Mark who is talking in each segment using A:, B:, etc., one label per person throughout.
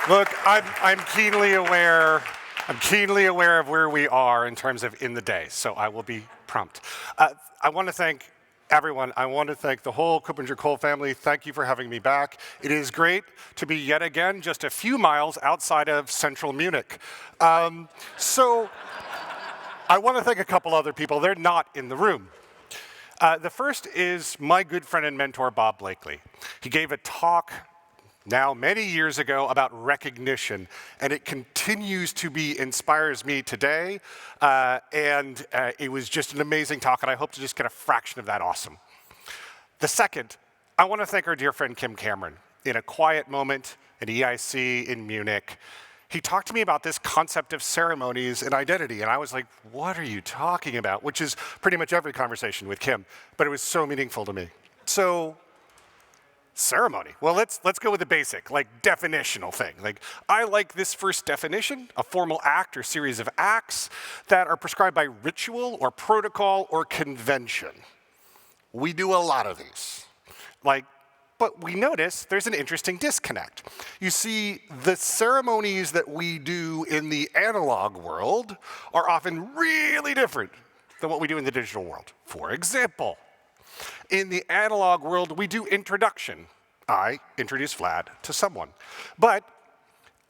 A: Look, I'm keenly aware. I'm keenly aware of where we are in terms of in the day, so I will be prompt. I want to thank everyone. I want to thank the whole KuppingerCole family. Thank you for having me back. It is great to be yet again just a few miles outside of central Munich. So I want to thank a couple other people. They're not in the room. The first is my good friend and mentor, Bob Blakely. He gave a talk now many years ago about recognition, and it continues to inspires me today, it was just an amazing talk, and I hope to just get a fraction of that awesome. The second, I want to thank our dear friend Kim Cameron. In a quiet moment at EIC in Munich, he talked to me about this concept of ceremonies and identity, and I was like, what are you talking about? Which is pretty much every conversation with Kim, but it was so meaningful to me. So, ceremony. Well, let's go with the basic, like definitional thing. Like, I like this first definition, a formal act or series of acts that are prescribed by ritual or protocol or convention. We do a lot of these. But we notice there's an interesting disconnect. You see, the ceremonies that we do in the analog world are often really different than what we do in the digital world. For example, in the analog world, we do introduction. I introduce Vlad to someone. But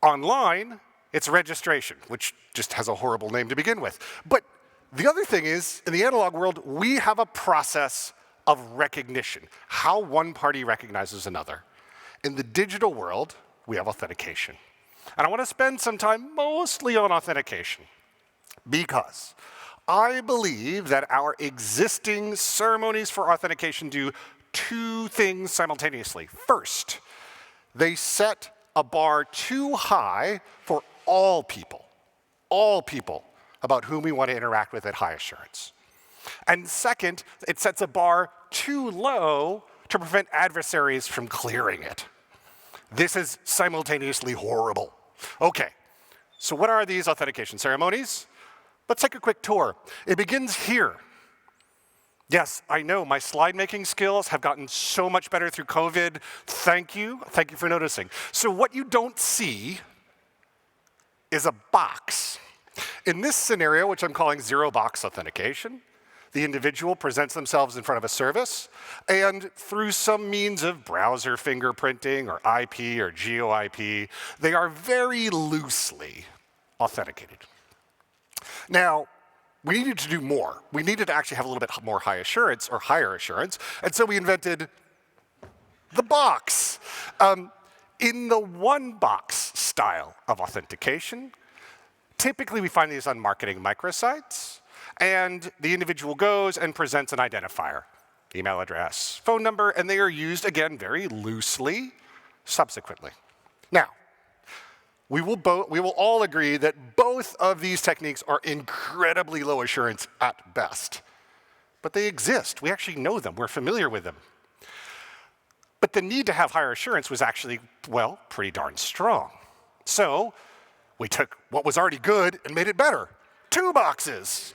A: online, it's registration, which just has a horrible name to begin with. But the other thing is, in the analog world, we have a process of recognition, how one party recognizes another. In the digital world, we have authentication. And I want to spend some time mostly on authentication because I believe that our existing ceremonies for authentication do two things simultaneously. First, they set a bar too high for all people about whom we want to interact with at high assurance. And second, it sets a bar too low to prevent adversaries from clearing it. This is simultaneously horrible. Okay, so what are these authentication ceremonies? Let's take a quick tour. It begins here. Yes, I know my slide making skills have gotten so much better through COVID. Thank you for noticing. So what you don't see is a box. In this scenario, which I'm calling zero box authentication, the individual presents themselves in front of a service, and through some means of browser fingerprinting or IP or geo-IP, they are very loosely authenticated. Now, we needed to do more. We needed to actually have a little bit more high assurance or higher assurance, and so we invented the box. In the one box style of authentication, typically we find these on marketing microsites, and the individual goes and presents an identifier, email address, phone number, and they are used, again, very loosely subsequently. Now, we will all agree that both of these techniques are incredibly low assurance at best. But they exist. We actually know them. We're familiar with them. But the need to have higher assurance was actually, well, pretty darn strong. So we took what was already good and made it better. 2 boxes.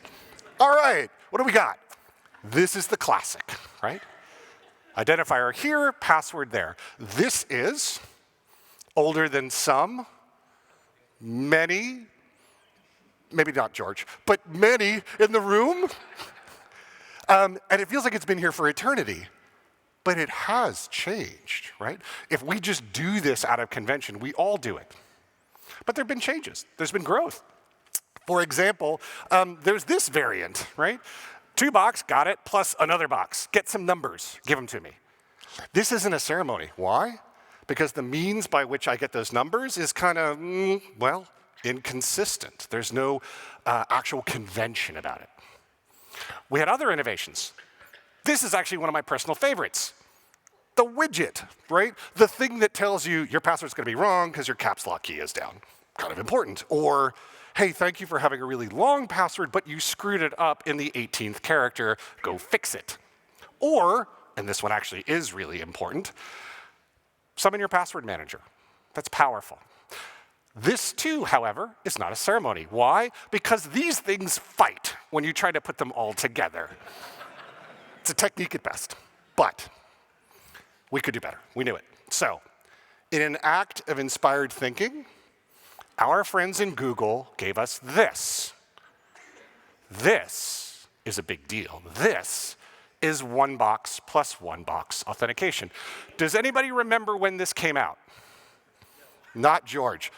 A: All right, what do we got? This is the classic, right? Identifier here, password there. This is older than some, many, maybe not George, but many in the room. And it feels like it's been here for eternity. But it has changed, right? If we just do this out of convention, we all do it. But there have been changes. There's been growth. For example, there's this variant, right? 2 box, got it, plus another box. Get some numbers, give them to me. This isn't a ceremony. Why? Because the means by which I get those numbers is kind of, well, inconsistent. There's no actual convention about it. We had other innovations. This is actually one of my personal favorites. The widget, right? The thing that tells you your password's gonna be wrong because your caps lock key is down. Kind of important. Or, hey, thank you for having a really long password, but you screwed it up in the 18th character, go fix it. Or, and this one actually is really important, summon your password manager. That's powerful. This too, however, is not a ceremony. Why? Because these things fight when you try to put them all together. It's a technique at best, but we could do better. We knew it. So in an act of inspired thinking, our friends in Google gave us this. This is a big deal. This is one box plus one box authentication. Does anybody remember when this came out? Not George.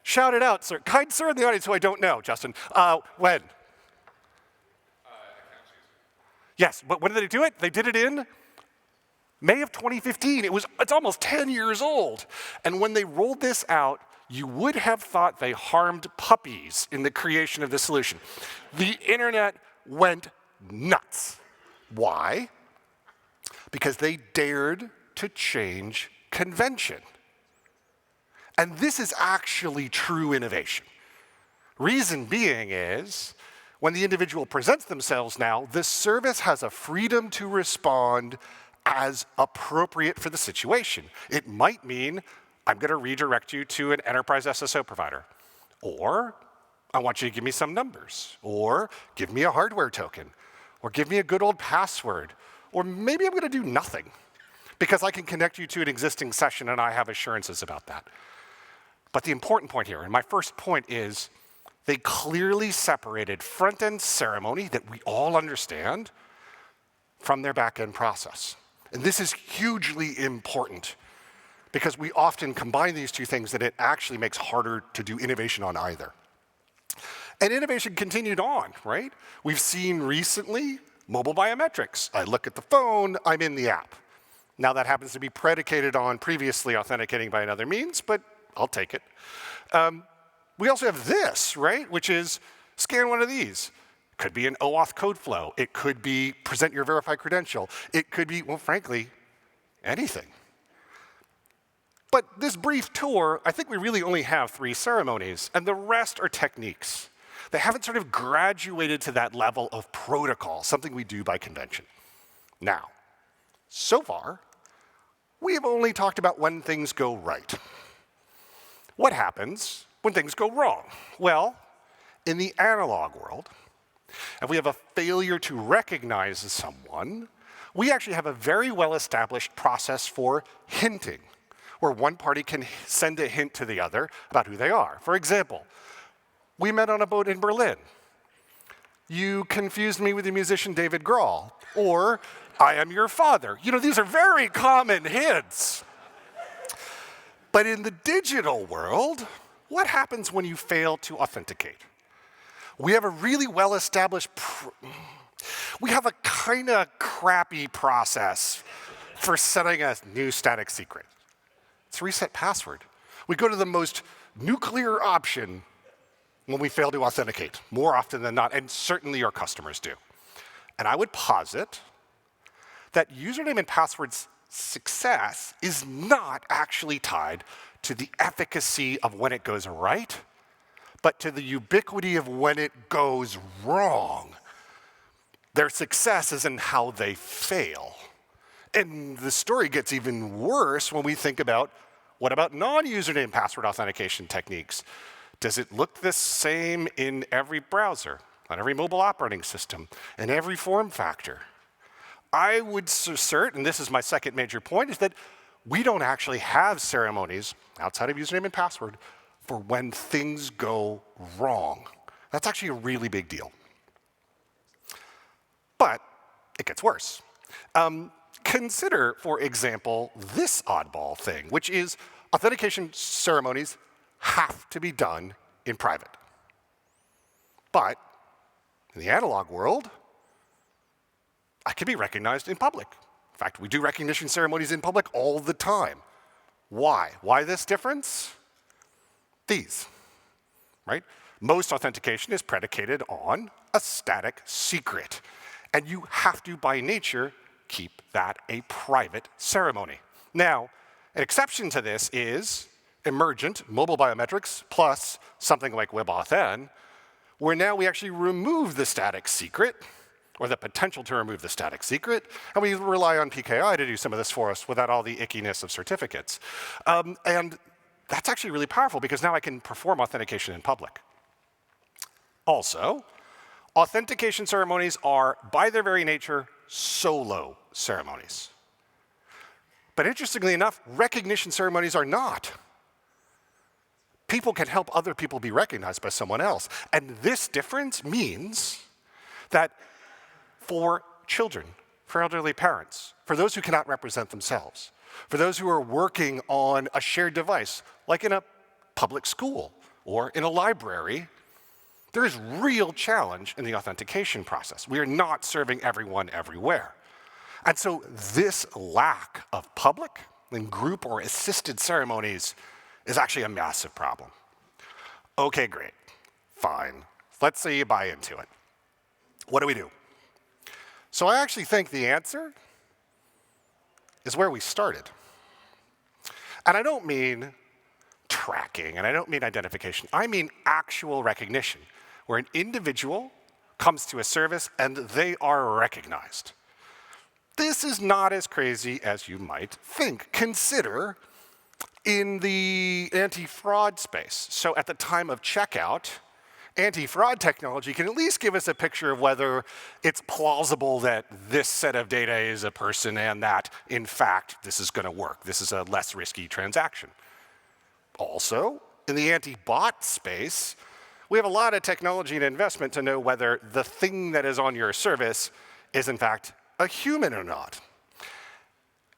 A: Shout it out, sir. Kind sir in the audience who I don't know, Justin. When? Yes, but when did they do it? They did it in May of 2015. It's almost 10 years old. And when they rolled this out, you would have thought they harmed puppies in the creation of this solution. The internet went nuts. Why? Because they dared to change convention. And this is actually true innovation. Reason being is, when the individual presents themselves now, the service has a freedom to respond as appropriate for the situation. It might mean, I'm going to redirect you to an enterprise SSO provider, or I want you to give me some numbers, or give me a hardware token, or give me a good old password, or maybe I'm going to do nothing because I can connect you to an existing session and I have assurances about that. But the important point here, and my first point is, they clearly separated front-end ceremony that we all understand from their back-end process. And this is hugely important because we often combine these two things that it actually makes harder to do innovation on either. And innovation continued on, right? We've seen recently mobile biometrics. I look at the phone, I'm in the app. Now that happens to be predicated on previously authenticating by another means, but I'll take it. We also have this, right? Which is scan one of these. Could be an OAuth code flow. It could be present your verified credential. It could be, well, frankly, anything. But this brief tour, I think we really only have 3 ceremonies, and the rest are techniques. They haven't sort of graduated to that level of protocol, something we do by convention. Now, so far, we have only talked about when things go right. What happens when things go wrong? Well, in the analog world, if we have a failure to recognize someone, we actually have a very well-established process for hinting, where one party can send a hint to the other about who they are. For example, we met on a boat in Berlin. You confused me with the musician David Grohl, or I am your father. You know, these are very common hints. But in the digital world, what happens when you fail to authenticate? We have a really well-established, we have a kind of crappy process for setting a new static secret. It's reset password. We go to the most nuclear option when we fail to authenticate, more often than not, and certainly our customers do. And I would posit that username and password's success is not actually tied to the efficacy of when it goes right, but to the ubiquity of when it goes wrong. Their success is in how they fail. And the story gets even worse when we think about, what about non-username password authentication techniques? Does it look the same in every browser, on every mobile operating system, in every form factor? I would assert, and this is my second major point, is that we don't actually have ceremonies outside of username and password for when things go wrong. That's actually a really big deal. But it gets worse. Consider, for example, this oddball thing, which is authentication ceremonies have to be done in private. But in the analog world, I can be recognized in public. In fact, we do recognition ceremonies in public all the time. Why? Why this difference? These, right? Most authentication is predicated on a static secret. And you have to, by nature, keep that a private ceremony. Now, an exception to this is emergent mobile biometrics plus something like WebAuthn, where now we actually remove the static secret, or the potential to remove the static secret, and we rely on PKI to do some of this for us without all the ickiness of certificates. And that's actually really powerful because now I can perform authentication in public. Also, authentication ceremonies are, by their very nature, solo ceremonies. But interestingly enough, recognition ceremonies are not. People can help other people be recognized by someone else. And this difference means that for children, for elderly parents, for those who cannot represent themselves, for those who are working on a shared device, like in a public school or in a library, there is real challenge in the authentication process. We are not serving everyone everywhere. And so this lack of public and group or assisted ceremonies is actually a massive problem. Okay, great, fine. Let's say you buy into it. What do we do? So I actually think the answer is where we started. And I don't mean tracking, and I don't mean identification. I mean actual recognition, where an individual comes to a service and they are recognized. This is not as crazy as you might think. Consider in the anti-fraud space. So at the time of checkout, anti-fraud technology can at least give us a picture of whether it's plausible that this set of data is a person and that, in fact, this is going to work. This is a less risky transaction. Also, in the anti-bot space, we have a lot of technology and investment to know whether the thing that is on your service is, in fact, a human or not.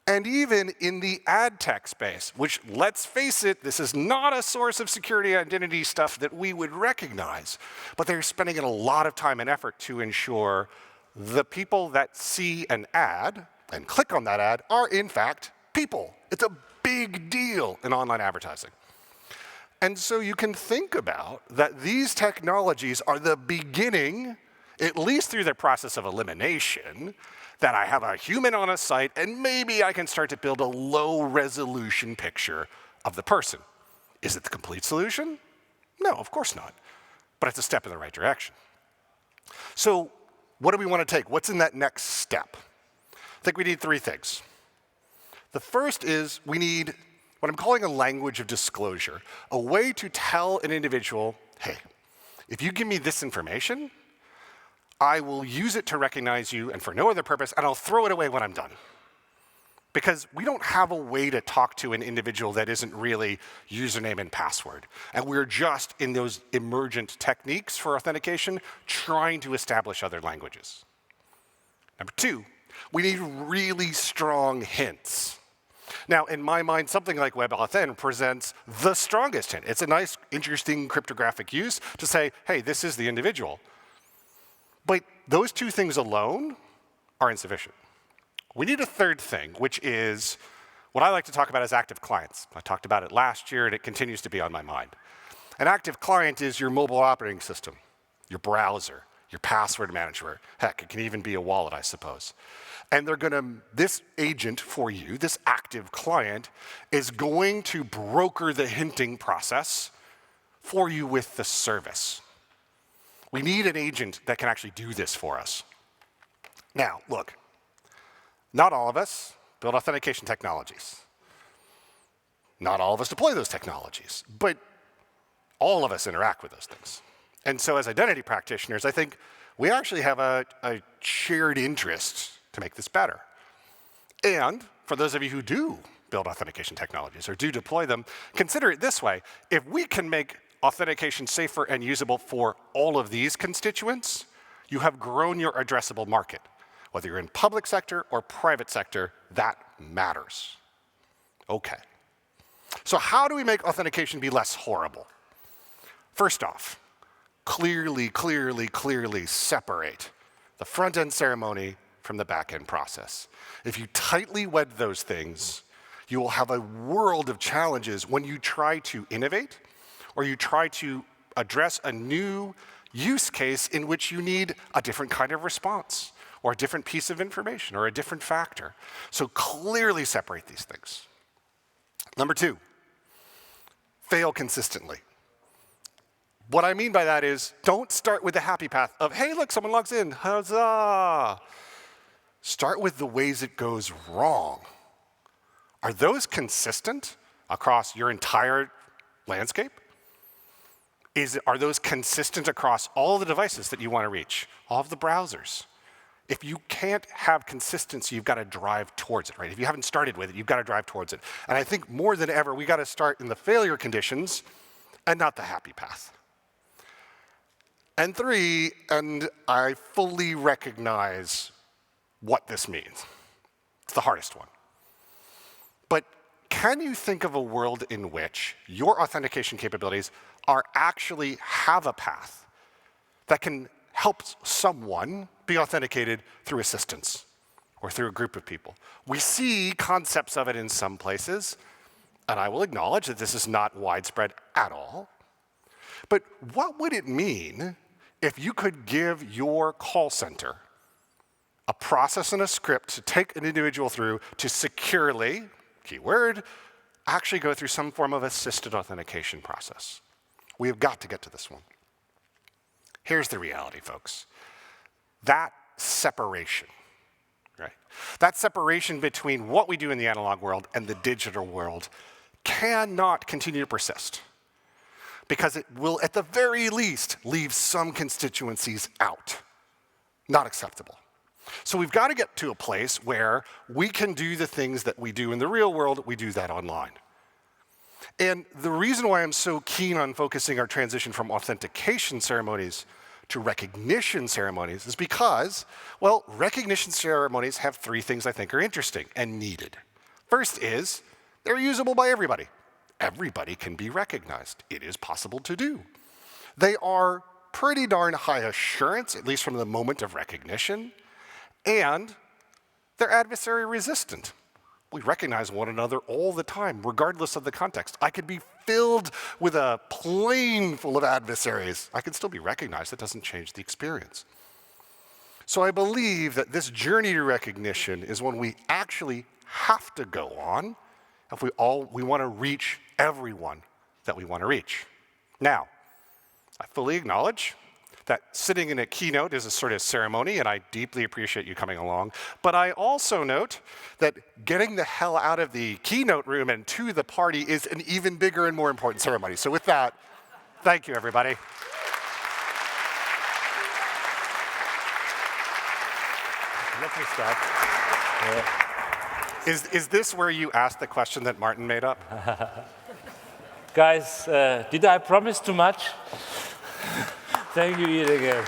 A: And even in the ad tech space, which, let's face it, this is not a source of security identity stuff that we would recognize, but they're spending a lot of time and effort to ensure the people that see an ad and click on that ad are, in fact, people. It's a big deal in online advertising. And so you can think about that these technologies are the beginning, at least through the process of elimination, that I have a human on a site and maybe I can start to build a low resolution picture of the person. Is it the complete solution? No, of course not. But it's a step in the right direction. So what do we want to take? What's in that next step? I think we need three things. The first is we need what I'm calling a language of disclosure, a way to tell an individual, hey, if you give me this information, I will use it to recognize you and for no other purpose, and I'll throw it away when I'm done. Because we don't have a way to talk to an individual that isn't really username and password. And we're just in those emergent techniques for authentication trying to establish other languages. Number two, we need really strong hints. Now, in my mind, something like WebAuthn presents the strongest hint. It's a nice, interesting cryptographic use to say, hey, this is the individual. But those two things alone are insufficient. We need a third thing, which is what I like to talk about as active clients. I talked about it last year, and it continues to be on my mind. An active client is your mobile operating system, your browser, your password manager. Heck, it can even be a wallet, I suppose. And this agent for you, this active client, is going to broker the hinting process for you with the service. We need an agent that can actually do this for us. Now, look, not all of us build authentication technologies. Not all of us deploy those technologies, but all of us interact with those things. And so as identity practitioners, I think we actually have a shared interest to make this better. And for those of you who do build authentication technologies or do deploy them, consider it this way. If we can make authentication safer and usable for all of these constituents, you have grown your addressable market. Whether you're in public sector or private sector, that matters. Okay. So how do we make authentication be less horrible? First off, clearly separate the front-end ceremony from the back-end process. If you tightly wed those things, you will have a world of challenges when you try to innovate or you try to address a new use case in which you need a different kind of response or a different piece of information or a different factor. So clearly separate these things. Number two, fail consistently. What I mean by that is don't start with the happy path of, hey, look, someone logs in, huzzah. Start with the ways it goes wrong. Are those consistent across your entire landscape? Are those consistent across all the devices that you want to reach, all of the browsers? If you can't have consistency, you've got to drive towards it, right? If you haven't started with it, you've got to drive towards it. And I think more than ever, we got to start in the failure conditions and not the happy path. And 3, and I fully recognize what this means. It's the hardest one. But can you think of a world in which your authentication capabilities actually have a path that can help someone be authenticated through assistance or through a group of people? We see concepts of it in some places, and I will acknowledge that this is not widespread at all. But what would it mean if you could give your call center a process and a script to take an individual through to securely, keyword, actually go through some form of assisted authentication process? We have got to get to this one. Here's the reality, folks. That separation, right? That separation between what we do in the analog world and the digital world cannot continue to persist, because it will, at the very least, leave some constituencies out. Not acceptable. So we've got to get to a place where we can do the things that we do in the real world, we do that online. And the reason why I'm so keen on focusing our transition from authentication ceremonies to recognition ceremonies is because, well, recognition ceremonies have 3 things I think are interesting and needed. First is, they're usable by everybody. Everybody can be recognized. It is possible to do. They are pretty darn high assurance, at least from the moment of recognition, and they're adversary resistant. We recognize one another all the time, regardless of the context. I could be filled with a plane full of adversaries. I can still be recognized. It doesn't change the experience. So I believe that this journey to recognition is one we actually have to go on if we want to reach everyone that we want to reach. Now, I fully acknowledge that sitting in a keynote is a sort of ceremony, and I deeply appreciate you coming along. But I also note that getting the hell out of the keynote room and to the party is an even bigger and more important ceremony. So with that, thank you, everybody. Lovely stuff. Is this where you asked the question that Martin made up?
B: Guys, did I promise too much? Thank you yet again.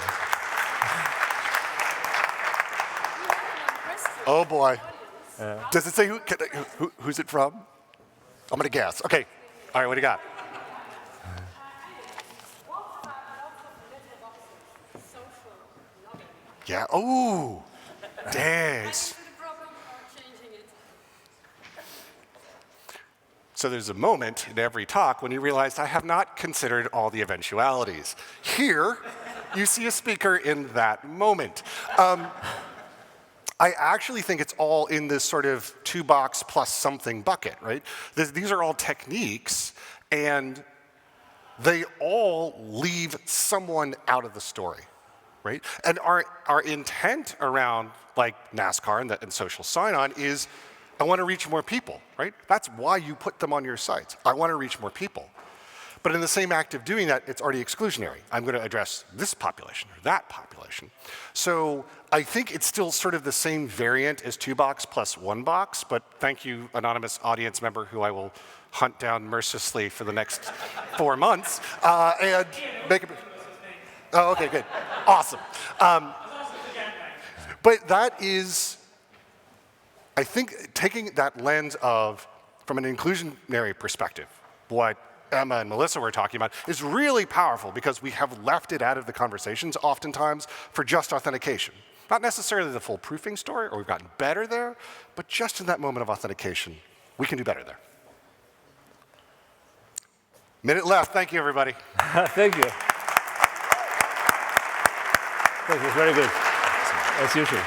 A: Oh boy. Does it say who's it from? I'm gonna guess. Okay. All right, what do you got? Yeah. Oh, dance. So there's a moment in every talk when you realize I have not considered all the eventualities. Here, you see a speaker in that moment. I actually think it's all in this sort of 2-box plus something bucket, right? These are all techniques, and they all leave someone out of the story, right? And our intent around like NASCAR and social sign-on is, I want to reach more people, right? That's why you put them on your sites. I want to reach more people. But in the same act of doing that, it's already exclusionary. I'm going to address this population or that population. So I think it's still sort of the same variant as 2-box plus 1-box, but thank you, anonymous audience member who I will hunt down mercilessly for the next 4 months and make it. Oh, okay, good. Awesome. But that is, I think, taking that lens of, from an inclusionary perspective, what Emma and Melissa were talking about is really powerful because we have left it out of the conversations oftentimes for just authentication. Not necessarily the full proofing story, or we've gotten better there, but just in that moment of authentication, we can do better there. Minute left. Thank you, everybody.
B: Thank you. This was very good, as usual.